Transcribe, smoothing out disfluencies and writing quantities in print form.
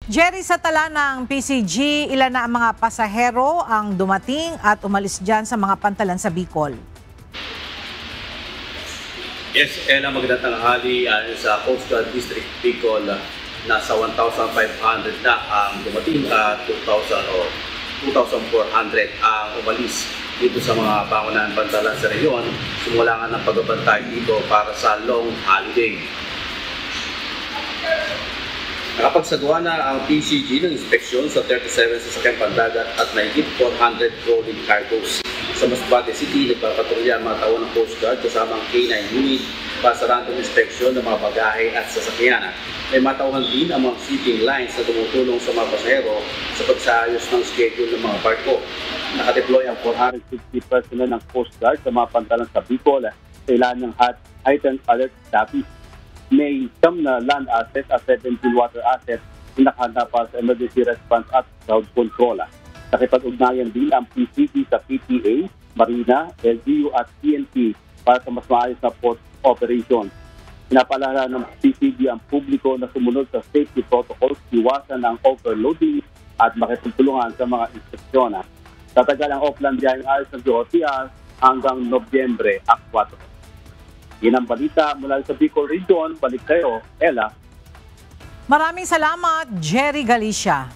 Jerry, sa tala ng PCG, ilan na ang mga pasahero ang dumating at umalis dyan sa mga pantalan sa Bicol? Yes, magandang tanghali sa Coast Guard District Bicol. Nasa 1,500 na ang dumating at 2,000 o 2,400 ang umalis dito sa mga pangunahing pantalan sa rehiyon. Simula nga ng pagbabantay dito para sa long holiday. Nakapagsagawa na ang PCG ng inspeksyon sa 37 sasakyang pandagat at mahigit 400 rolling cargoes. Sa Masbate City, nagpapatrolya ang mga tao ng Coast Guard kasama ang K9 unit para sa random inspeksyon ng mga bagahe at sasakyan. May matauhan din ang mga shipping lines na tumutulong sa mga pasahero sa pagsaayos ng schedule ng mga barko. Nakadeploy ang 460 personnel ng Coast Guard sa mga pantalan sa Bicol sa ilan ng heightened alert status. May siyam na land asset at 17 water assets na nakahanda para sa emergency response at crowd control. Nakipag-ugnayan din ang PCG sa PTA, Marina, LGU at PNP para sa mas maayos na port operation. Pinapaalala ng PCG ang publiko na sumunod sa safety protocols, iwasan ang overloading at makipagtulungan sa mga inspeksyon. Tatagal ang offline biyaheng ayos ng DOTR hanggang Nobyembre 4. Yan ang balita mula sa Bicol Region. Balik kayo, Ella. Maraming salamat, Jerry Galicia.